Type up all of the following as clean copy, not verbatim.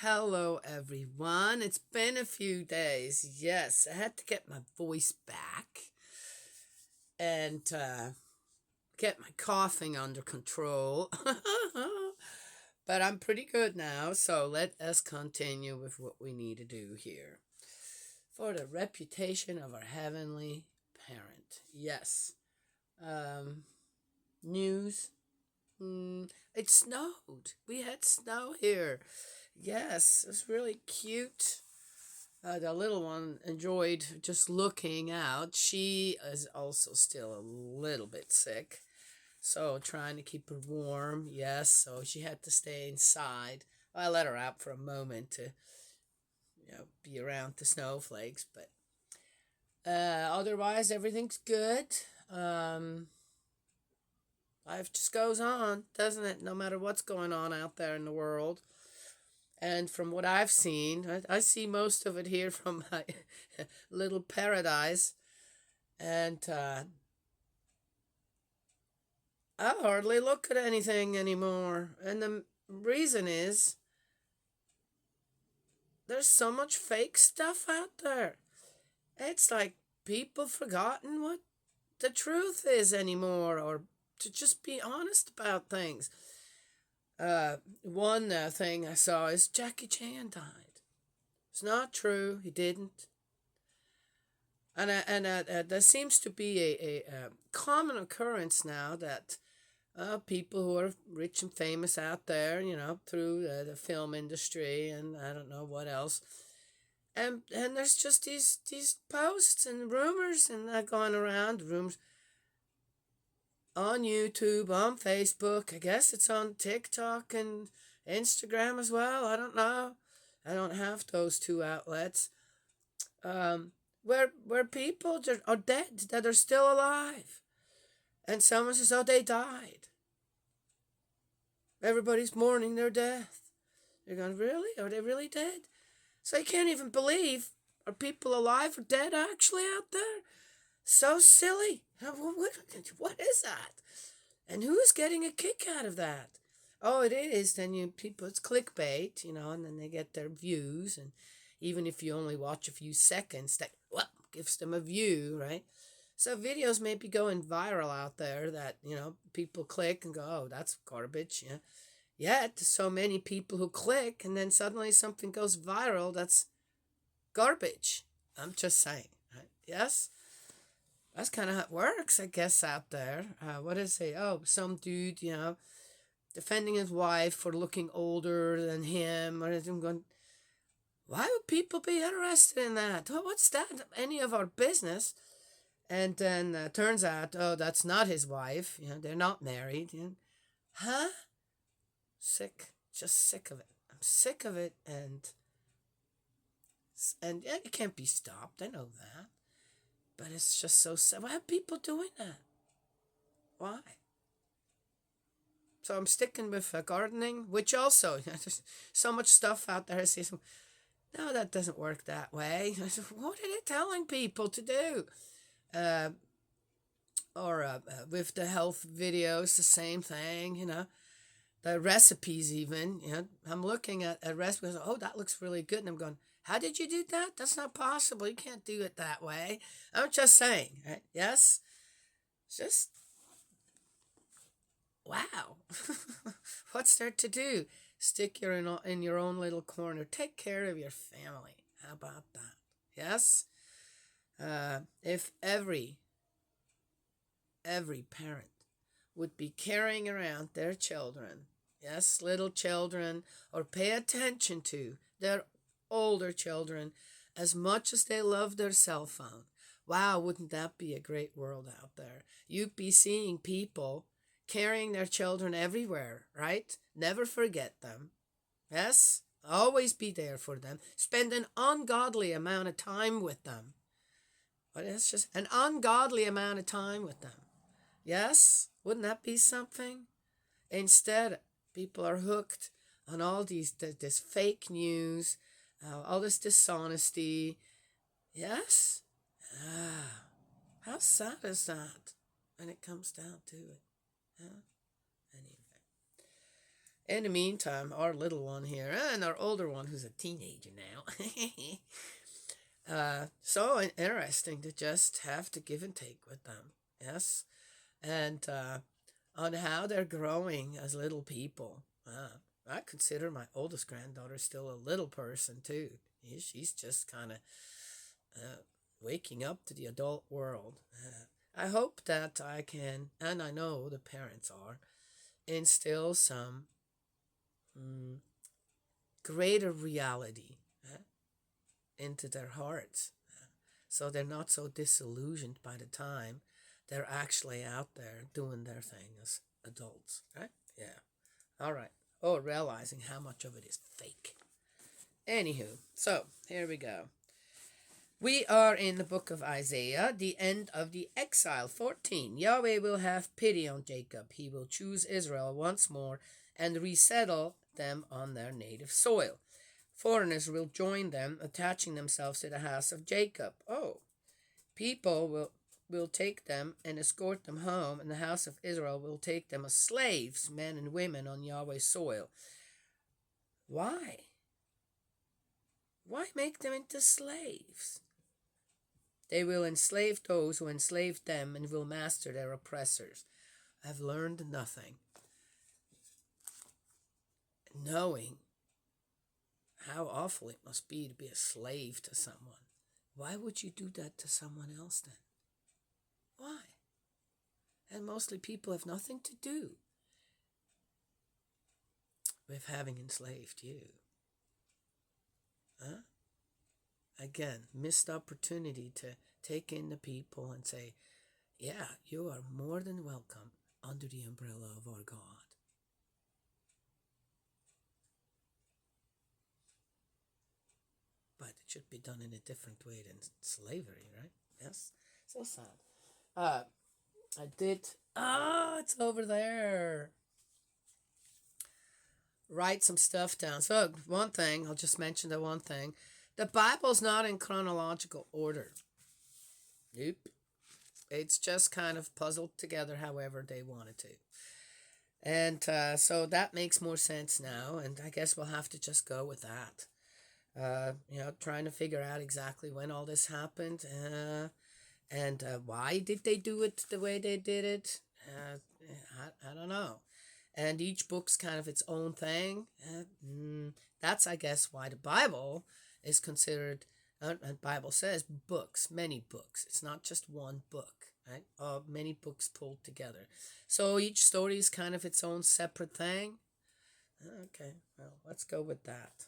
Hello, everyone. It's been a few days. Yes, I had to get my voice back and get my coughing under control. But I'm pretty good now, so let us continue with what we need to do here. For the reputation of our heavenly parent. Yes. Um, News. It snowed. We had snow here. Yes, it was really cute. The little one enjoyed just looking out. She is also still a little bit sick, so trying to keep her warm. Yes, so she had to stay inside. I let her out for a moment to, be around the snowflakes, but otherwise everything's good. Um, Life just goes on, doesn't it? No matter what's going on out there in the world. And from what I've seen, I see most of it here from my little paradise. And I hardly look at anything anymore. And the reason is there's so much fake stuff out there. It's like people forgotten what the truth is anymore, or to just be honest about things. One thing I saw is Jackie Chan died. It's not true. He didn't. And there seems to be a common occurrence now that people who are rich and famous out there, through the film industry and I don't know what else, and there's just these posts and rumors and going around, rumors on YouTube, on Facebook. I guess it's on TikTok and Instagram as well. I don't know. I don't have those two outlets. Um, where people are dead that are still alive, and someone says, "Oh, they died." Everybody's mourning their death. You're going, really? Are they really dead? So you can't even believe, are people alive or dead actually out there? So silly. What is that? And who's getting a kick out of that? Oh, it is. Then people, it's clickbait, and then they get their views. And even if you only watch a few seconds, that gives them a view, right? So videos may be going viral out there that, people click and go, oh, that's garbage. Yeah. Yet, so many people who click and then suddenly something goes viral that's garbage. I'm just saying. Right? Yes? That's kind of how it works, I guess, out there. What is it? Oh, some dude, defending his wife for looking older than him. Or I'm going, why would people be interested in that? What's that? Any of our business? And then turns out, oh, that's not his wife. They're not married. Huh? Sick. Just sick of it. I'm sick of it, and yeah, it can't be stopped. I know that, but it's just so sad. Why are people doing that? Why? So I'm sticking with gardening, which also there's so much stuff out there. I see some. No, that doesn't work that way. What are they telling people to do? Uh, or with the health videos, the same thing. The recipes even. I'm looking at a recipe. Oh, that looks really good, and I'm going, how did you do that? That's not possible. You can't do it that way. I'm just saying. Right? Yes, it's just wow. What's there to do? Stick in your own little corner. Take care of your family. How about that? Yes. If every parent would be carrying around their children, yes, little children, or pay attention to their older children as much as they love their cell phone. Wow, wouldn't that be a great world out there? You'd be seeing people carrying their children everywhere, right? Never forget them. Yes? Always be there for them. Spend an ungodly amount of time with them. But it's just an ungodly amount of time with them. Yes? Wouldn't that be something? Instead, people are hooked on all this fake news, all this dishonesty. Yes? Ah, how sad is that when it comes down to it? Huh? Anyway. In the meantime, our little one here and our older one, who's a teenager now, so interesting to just have to give and take with them. Yes, and on how they're growing as little people. I consider my oldest granddaughter still a little person too. She's just kind of waking up to the adult world. I hope that I can, and I know the parents are, instill some mm, greater reality into their hearts, so they're not so disillusioned by the time they're actually out there doing their thing as adults, right? Yeah. All right. Oh, realizing how much of it is fake. Anywho, so here we go. We are in the book of Isaiah, the end of the exile. 14. Yahweh will have pity on Jacob. He will choose Israel once more and resettle them on their native soil. Foreigners will join them, attaching themselves to the house of Jacob. Oh, people will take them and escort them home, and the house of Israel will take them as slaves, men and women, on Yahweh's soil. Why? Why make them into slaves? They will enslave those who enslaved them and will master their oppressors. I've learned nothing. Knowing how awful it must be to be a slave to someone. Why would you do that to someone else then? Why? And mostly people have nothing to do with having enslaved you. Huh? Again, missed opportunity to take in the people and say, yeah, you are more than welcome under the umbrella of our God. But it should be done in a different way than slavery, right? Yes? So sad. I did... it's over there. Write some stuff down. So, one thing, I'll just mention the one thing. The Bible's not in chronological order. Nope. It's just kind of puzzled together however they wanted to. And so that makes more sense now, and I guess we'll have to just go with that. Trying to figure out exactly when all this happened, and why did they do it the way they did it. I don't know. And each book's kind of its own thing. That's, I guess, why the Bible is considered, and Bible says books, many books. It's not just one book, right? Many books pulled together. So each story is kind of its own separate thing. Okay, well, let's go with that.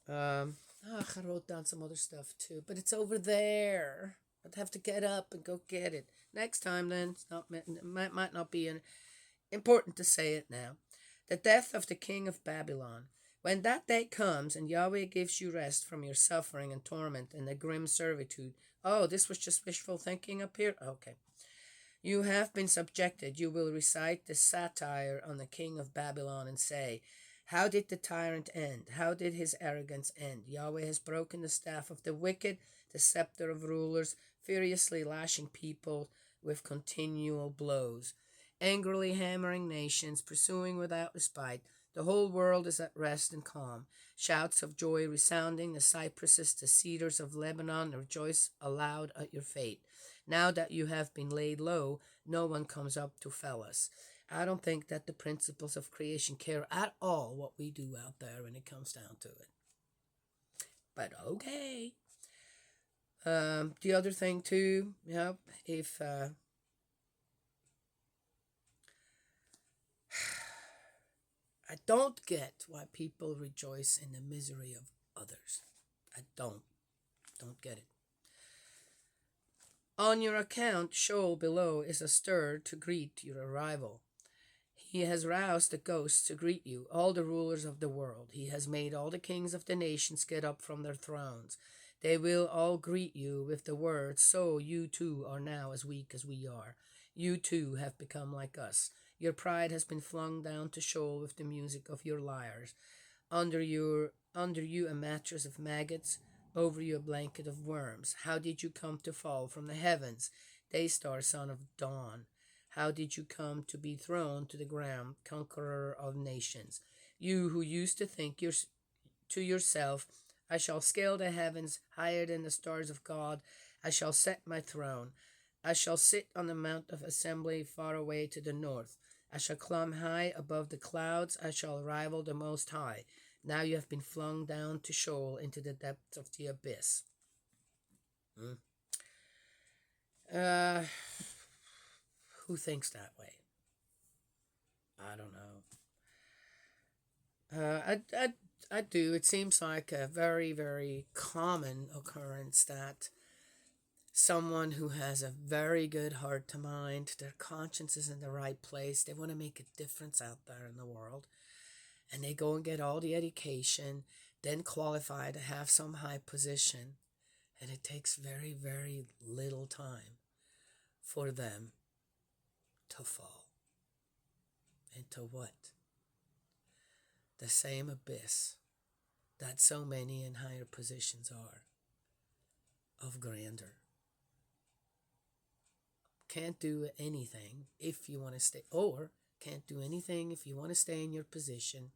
I wrote down some other stuff too, but it's over there. I'd have to get up and go get it. Next time, then, it might not be important to say it now. The death of the king of Babylon. When that day comes and Yahweh gives you rest from your suffering and torment and the grim servitude. Oh, this was just wishful thinking up here? Okay. You have been subjected. You will recite the satire on the king of Babylon and say, how did the tyrant end? How did his arrogance end? Yahweh has broken the staff of the wicked, the scepter of rulers, furiously lashing people with continual blows, angrily hammering nations, pursuing without respite. The whole world is at rest and calm. Shouts of joy resounding, the cypresses, the cedars of Lebanon rejoice aloud at your fate. Now that you have been laid low, no one comes up to fell us. I don't think that the principles of creation care at all what we do out there when it comes down to it. But okay. The other thing too, if I don't get why people rejoice in the misery of others. I don't get it. On your account, Sheol below is astir to greet your arrival. He has roused the ghosts to greet you, all the rulers of the world. He has made all the kings of the nations get up from their thrones. They will all greet you with the words, so you too are now as weak as we are. You too have become like us. Your pride has been flung down to Sheol with the music of your lyres. Under you a mattress of maggots, over you a blanket of worms. How did you come to fall from the heavens, Daystar, son of dawn? How did you come to be thrown to the ground, conqueror of nations? You who used to think to yourself, I shall scale the heavens higher than the stars of God. I shall set my throne. I shall sit on the mount of assembly far away to the north. I shall climb high above the clouds. I shall rival the Most High. Now you have been flung down to Sheol into the depths of the abyss. Uh, who thinks that way? I don't know. I do. It seems like a very, very common occurrence that someone who has a very good heart to mind, their conscience is in the right place, they want to make a difference out there in the world, and they go and get all the education, then qualify to have some high position, and it takes very, very little time for them to fall into what? The same abyss that so many in higher positions are, of grandeur. Can't do anything if you want to stay, or can't do anything if you want to stay in your position,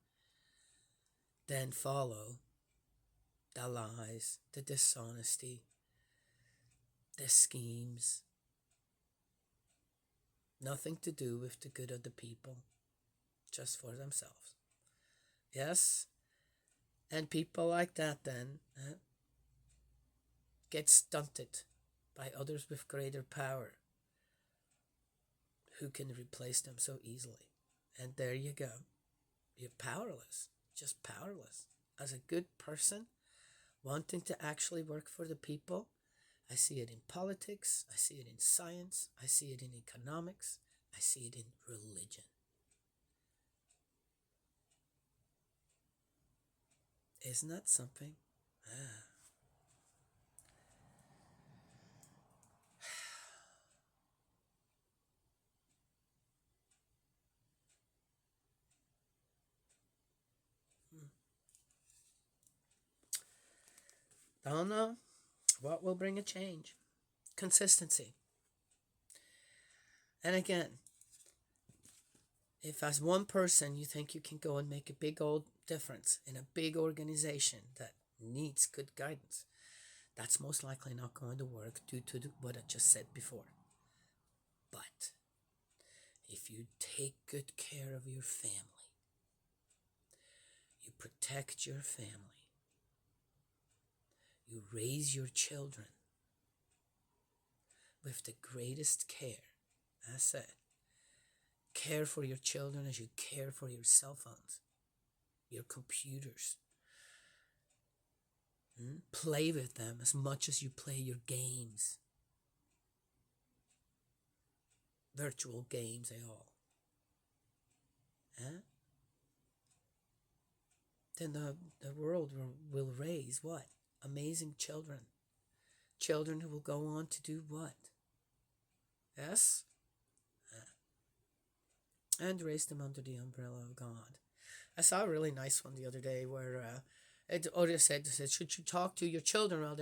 then follow the lies, the dishonesty, the schemes. Nothing to do with the good of the people, just for themselves. Yes? And people like that then get stunted by others with greater power who can replace them so easily. And there you go. You're powerless, just powerless. As a good person, wanting to actually work for the people, I see it in politics, I see it in science, I see it in economics, I see it in religion. Isn't that something? Don't know what will bring a change. Consistency. And again, if as one person you think you can go and make a big old difference in a big organization that needs good guidance, that's most likely not going to work due to what I just said before. But if you take good care of your family, you protect your family, you raise your children with the greatest care, I said, care for your children as you care for your cell phones, your computers. Play with them as much as you play your games. Virtual games, they all. Then the world will raise what? Amazing children. Children who will go on to do what? Yes? And raise them under the umbrella of God. I saw a really nice one the other day where Oda said, should you talk to your children while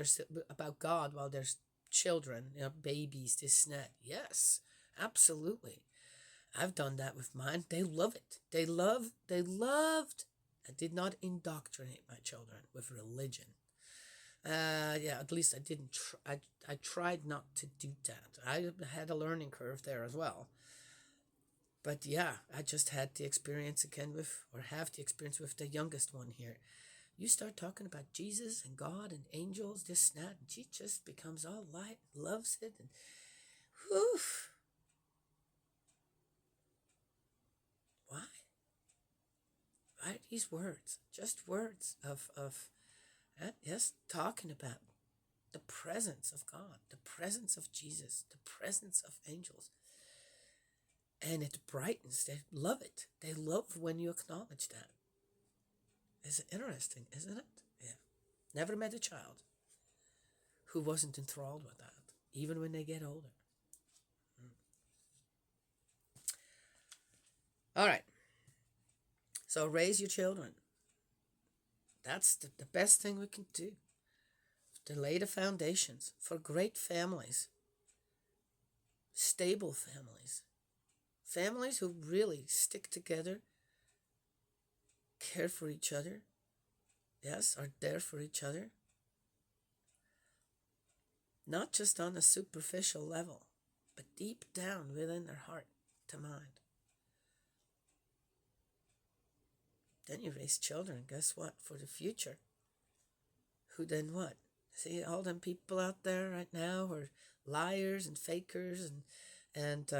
about God while there's children, babies, this and that? Yes, absolutely. I've done that with mine. They love it. They loved. I did not indoctrinate my children with religion. At least I didn't. I tried not to do that. I had a learning curve there as well. But yeah, I just had the experience again have the experience with the youngest one here. You start talking about Jesus and God and angels, this and that, and she just becomes all light, loves it, and whew. Why? Why these words? Just words of yes, talking about the presence of God, the presence of Jesus, the presence of angels. And it brightens. They love it. They love when you acknowledge that. It's interesting, isn't it? Yeah. Never met a child who wasn't enthralled with that, even when they get older. All right. So raise your children. That's the best thing we can do to lay the foundations for great families, stable families, families who really stick together care for each other, yes, are there for each other, not just on a superficial level, but deep down within their heart to mind. Then you raise children, guess what, for the future. Who then what? See all them people out there right now who are liars and fakers and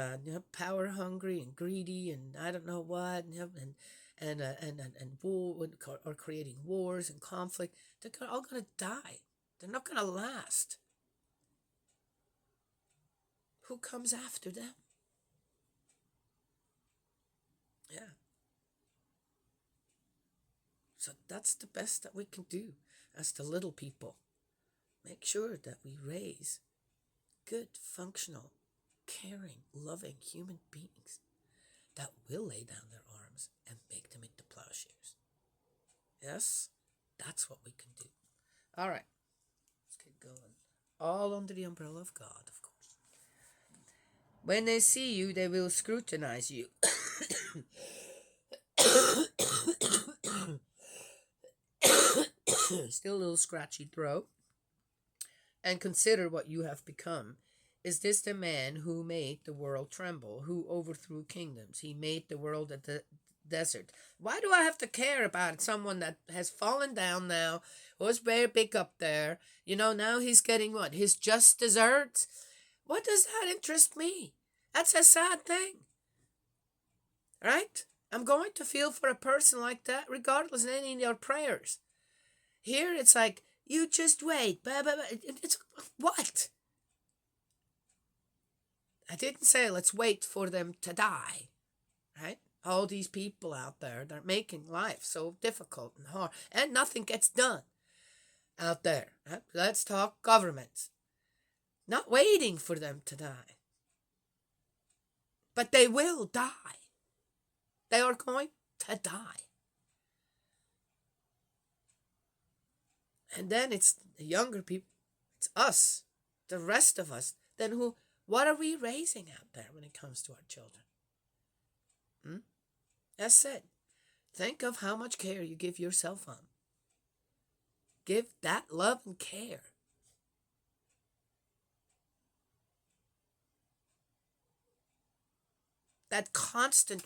power hungry and greedy and I don't know what and war or creating wars and conflict. They're all going to die. They're not going to last. Who comes after them? Yeah. So that's the best that we can do as the little people. Make sure that we raise good, functional, caring, loving human beings that will lay down their arms and make them into plowshares. Yes, that's what we can do. All right, let's get going. All under the umbrella of God, of course. When they see you, they will scrutinize you. Still a little scratchy throat. And consider what you have become. Is this the man who made the world tremble, who overthrew kingdoms? He made the world a desert. Why do I have to care about someone that has fallen down now, was very big up there? Now he's getting what? His just desserts? What does that interest me? That's a sad thing. Right? I'm going to feel for a person like that regardless of any of your prayers. Here it's like, you just wait. It's what? I didn't say let's wait for them to die, right? All these people out there, they're making life so difficult and hard, and nothing gets done out there. Right? Let's talk governments. Not waiting for them to die. But they will die. They are going to die. And then it's the younger people, it's us, the rest of us. Then what are we raising out there when it comes to our children? As said, think of how much care you give your cell phone. Give that love and care. That constant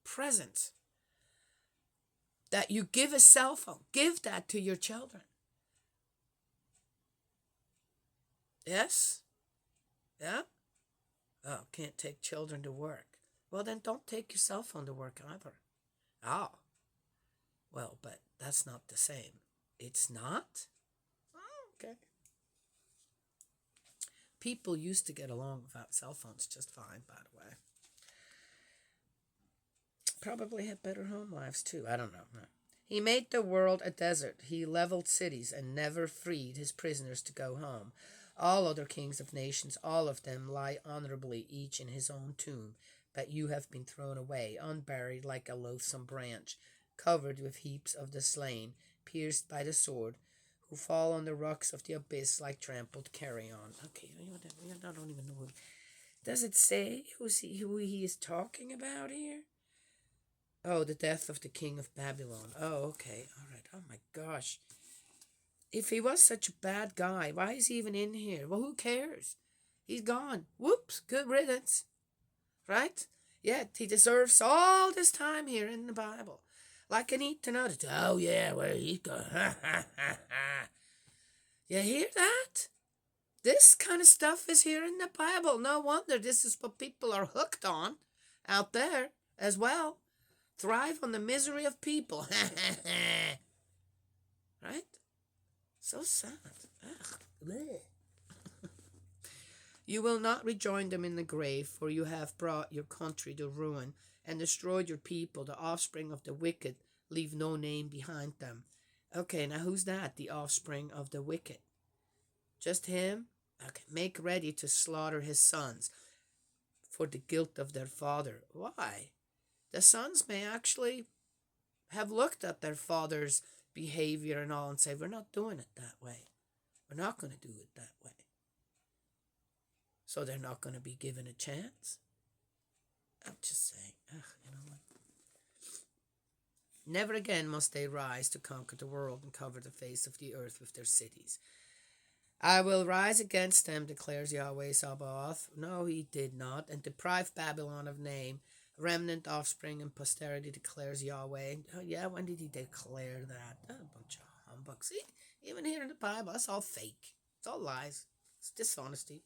presence that you give a cell phone. Give that to your children. Yes? Yeah? Oh, can't take children to work. Well, then don't take your cell phone to work either. Oh. Well, but that's not the same. It's not? Oh, okay. People used to get along without cell phones just fine, by the way. Probably had better home lives too. I don't know. He made the world a desert. He leveled cities and never freed his prisoners to go home. All other kings of nations, all of them, lie honorably, each in his own tomb. But you have been thrown away, unburied like a loathsome branch, covered with heaps of the slain, pierced by the sword, who fall on the rocks of the abyss like trampled carrion. Okay, I don't even know. Does it say who he is talking about here? Oh, the death of the king of Babylon. Oh, okay. All right. Oh, my gosh. If he was such a bad guy, why is he even in here? Well, who cares? He's gone. Whoops. Good riddance. Right? Yet he deserves all this time here in the Bible. Like I need to know that. Oh, yeah, where he's going. You hear that? This kind of stuff is here in the Bible. No wonder this is what people are hooked on out there as well. Thrive on the misery of people. Right? So sad. You will not rejoin them in the grave, for you have brought your country to ruin and destroyed your people. The offspring of the wicked leave no name behind them. Okay, now who's that? The offspring of the wicked. Just him? Okay, make ready to slaughter his sons for the guilt of their father. Why? The sons may actually have looked at their father's behavior and all and say, we're not doing it that way. We're not going to do it that way. So they're not going to be given a chance. I'm just saying, you know what? Never again must they rise to conquer the world and cover the face of the earth with their cities. I will rise against them, declares Yahweh Sabaoth. No, he did not, and deprive Babylon of name, remnant, offspring, and posterity, declares Yahweh. Oh, yeah, when did he declare that? Oh, a bunch of humbug. See, even here in the Bible, that's all fake. It's all lies. It's dishonesty.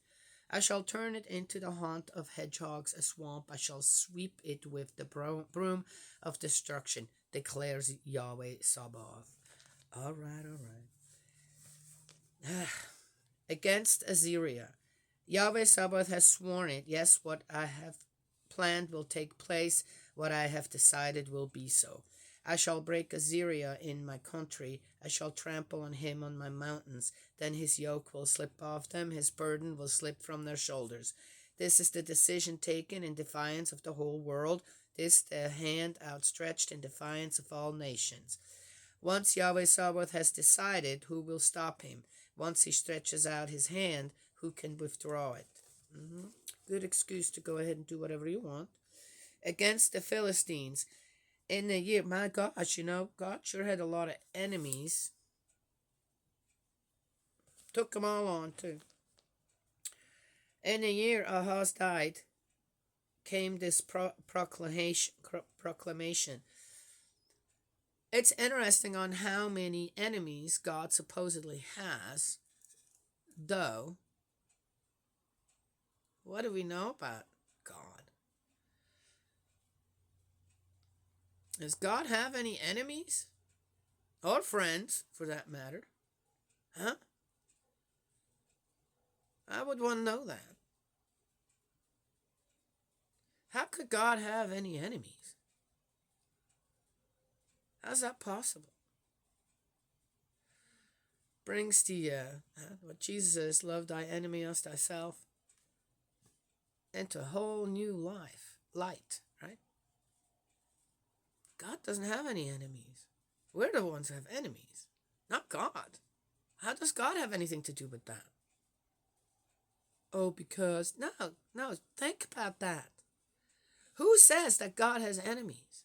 I shall turn it into the haunt of hedgehogs, a swamp. I shall sweep it with the broom of destruction, declares Yahweh Sabaoth. All right, all right. Against Assyria. Yahweh Sabaoth has sworn it. Yes, what I have planned will take place. What I have decided will be so. I shall break Assyria in my country. I shall trample on him on my mountains. Then his yoke will slip off them. His burden will slip from their shoulders. This is the decision taken in defiance of the whole world. This the hand outstretched in defiance of all nations. Once Yahweh Sabaoth has decided, who will stop him? Once he stretches out his hand, who can withdraw it? Good excuse to go ahead and do whatever you want. Against the Philistines. In the year, my gosh, God sure had a lot of enemies. Took them all on, too. In the year Ahaz died, came this proclamation. It's interesting on how many enemies God supposedly has, though. What do we know about God? Does God have any enemies? Or friends, for that matter? Huh? I would want to know that. How could God have any enemies? How's that possible? Brings the, what Jesus says, love thy enemy as thyself, into a whole new light, right? God doesn't have any enemies. We're the ones who have enemies, not God. How does God have anything to do with that? Oh, because, no, think about that. Who says that God has enemies?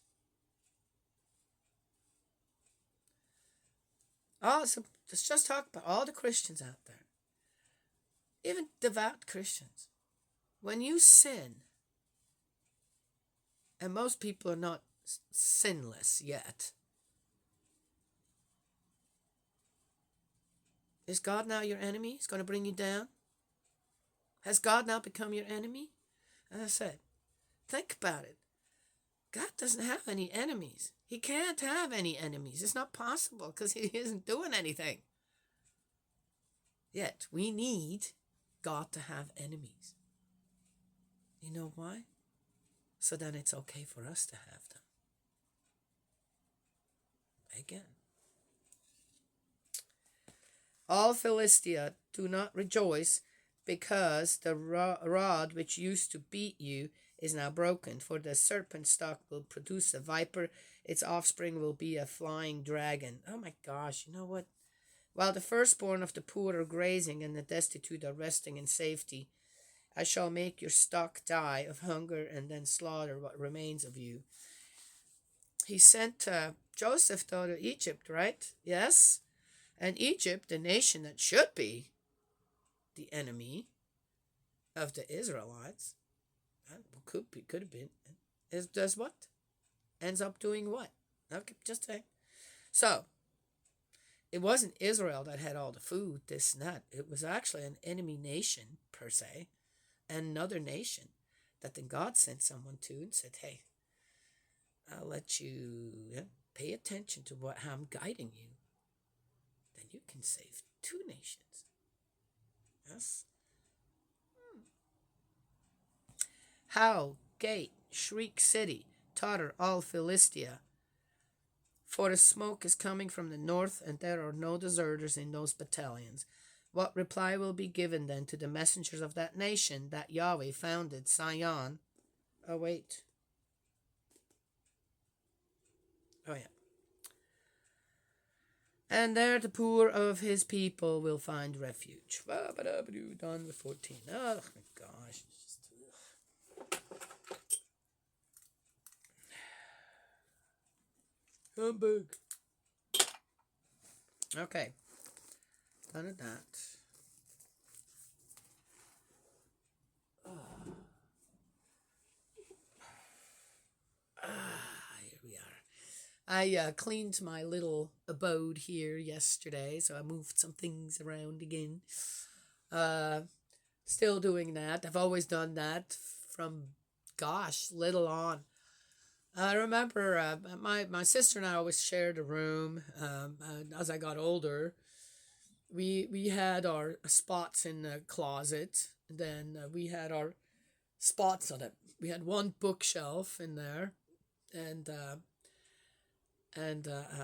So let's just talk about all the Christians out there. Even devout Christians. When you sin, and most people are not sinless yet, is God now your enemy? He's going to bring you down? Has God now become your enemy? As I said, think about it. God doesn't have any enemies. He can't have any enemies. It's not possible because he isn't doing anything. Yet, we need God to have enemies. You know why? So then it's okay for us to have them. Again. All Philistia, do not rejoice, because the rod which used to beat you is now broken. For the serpent stock will produce a viper, its offspring will be a flying dragon. Oh my gosh, you know what? While the firstborn of the poor are grazing and the destitute are resting in safety, I shall make your stock die of hunger and then slaughter what remains of you. He sent Joseph though to Egypt, right? Yes. And Egypt, the nation that should be the enemy of the Israelites, could have been, does what? Ends up doing what? Okay, just saying. So, it wasn't Israel that had all the food, this and that. It was actually an enemy nation, per se, another nation that then God sent someone to and said, hey, I'll let you pay attention to how I'm guiding you. Then you can save two nations. Yes? Howl, gate, shriek city, totter all Philistia. For the smoke is coming from the north, and there are no deserters in those battalions. What reply will be given then to the messengers of that nation that Yahweh founded Sion? Oh, wait. Oh, yeah. And there the poor of his people will find refuge. Done with 14. Oh, my gosh. Humbug. Okay. Done at that. Here we are. I cleaned my little abode here yesterday, so I moved some things around again. Uh, Still doing that. I've always done that from, gosh, little on. I remember my sister and I always shared a room. As I got older, we had our spots in the closet. And then we had our spots on it. We had one bookshelf in there, and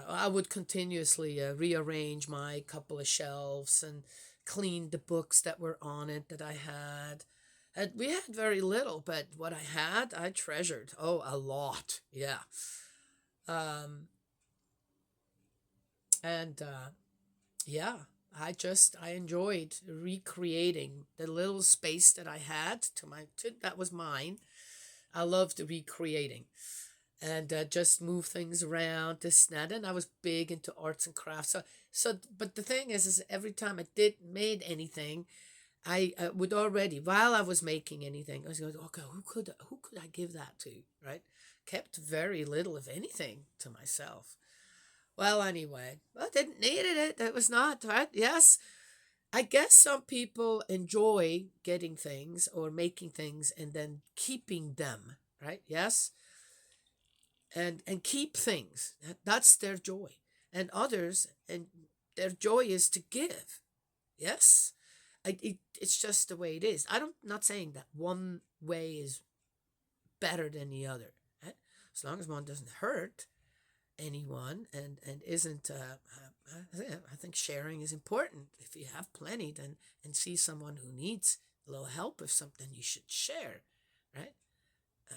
I would continuously rearrange my couple of shelves and clean the books that were on it that I had. And we had very little, but what I had, I treasured. Oh, a lot. Yeah. Um, and yeah, I enjoyed recreating the little space that I had that was mine. I loved recreating and just move things around this and that. And I was big into arts and crafts. But the thing is every time I did made anything, I would already while I was making anything, I was going, okay, who could I give that to, right? Kept very little of anything to myself. Well, anyway, I didn't needed it. It was not right. Yes, I guess some people enjoy getting things or making things and then keeping them, right? Yes, and keep things. That's their joy. And others, and their joy is to give. Yes, it's just the way it is. I'm not saying that one way is better than the other. Right? As long as one doesn't hurt anyone and isn't, I think sharing is important. If you have plenty, then and see someone who needs a little help with something, you should share, right?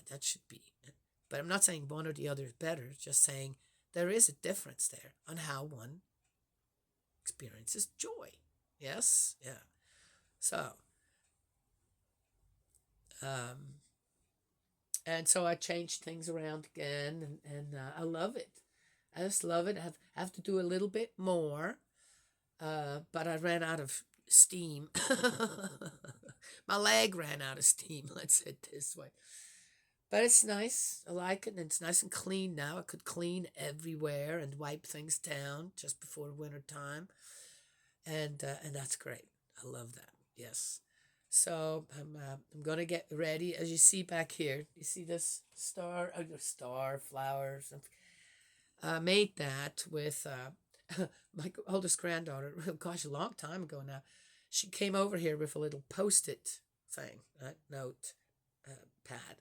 That should be. But I'm not saying one or the other is better. Just saying there is a difference there on how one experiences joy. Yes, yeah. So, um, and so I changed things around again, and I love it. I just love it. I have to do a little bit more, but I ran out of steam. My leg ran out of steam. Let's say it this way. But it's nice. I like it, and it's nice and clean now. I could clean everywhere and wipe things down just before winter time, and that's great. I love that. Yes. So I'm gonna get ready. As you see back here, you see this star, star flowers. Made that with my oldest granddaughter. Gosh, a long time ago now. She came over here with a little post-it thing, note pad,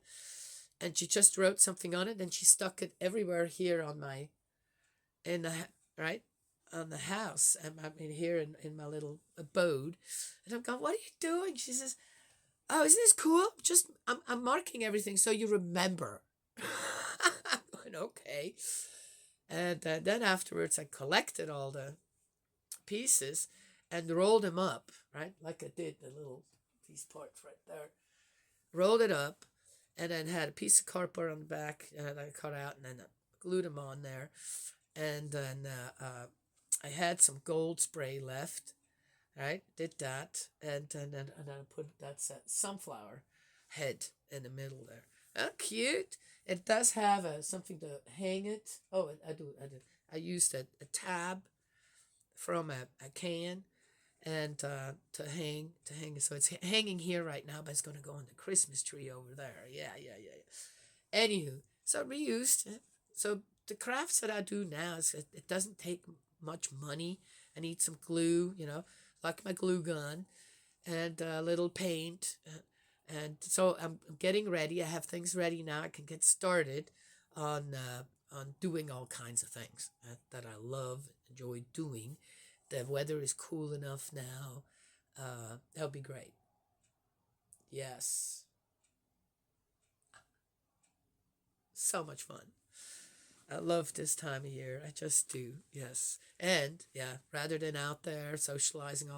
and she just wrote something on it, and she stuck it everywhere here on my in the right on the house. I mean here in my little abode, and I'm going, "What are you doing?" She says, "Oh, isn't this cool? Just I'm marking everything so you remember." I'm going, okay. And then afterwards, I collected all the pieces and rolled them up, right? Like I did the little these parts right there. Rolled it up, and then had a piece of cardboard on the back that I cut out, and then I glued them on there. And then I had some gold spray left, right? Did that, and then I put that sunflower head in the middle there. Oh, cute! It does have something to hang it. Oh, I do. I used a tab from a can and to hang it. So it's hanging here right now, but it's going to go on the Christmas tree over there. Yeah, yeah, yeah, yeah. Anywho, so reused. So the crafts that I do now it doesn't take much money. I need some glue, like my glue gun, and a little paint. And so I'm getting ready. I have things ready now. I can get started on doing all kinds of things that I love, enjoy doing. The weather is cool enough now. That'll be great. Yes, so much fun. I love this time of year. I just do. Yes, and yeah, rather than out there socializing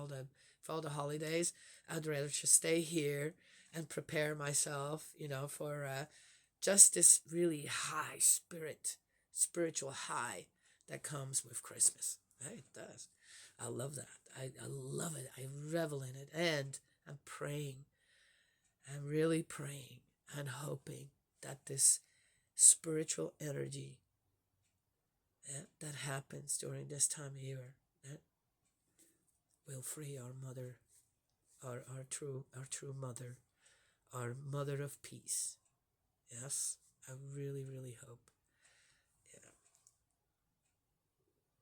for all the holidays, I'd rather just stay here and prepare myself, for just this really high spirit spiritual high that comes with Christmas. Right? It does. I love that. I love it. I revel in it. And I'm praying. I'm really praying and hoping that this spiritual energy that happens during this time of year will free our mother, our true mother, our mother of peace. Yes, I really, really hope. Yeah.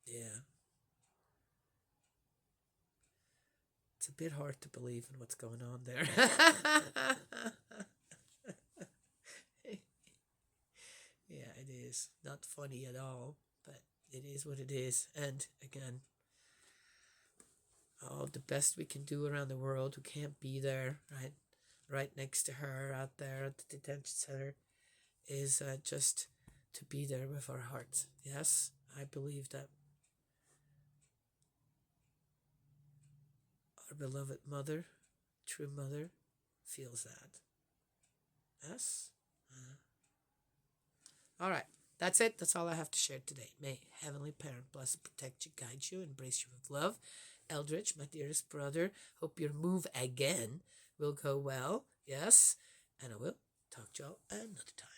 Yeah. It's a bit hard to believe in what's going on there. Yeah, it is. Not funny at all, but it is what it is. And again, the best we can do around the world who can't be there, right next to her out there at the detention center, is just to be there with our hearts. Yes, I believe that our beloved mother, true mother, feels that. Yes? All right. That's it. That's all I have to share today. May Heavenly Parent bless and protect you, guide you, embrace you with love. Eldridge, my dearest brother, hope your move again will go well. Yes. And I will talk to y'all another time.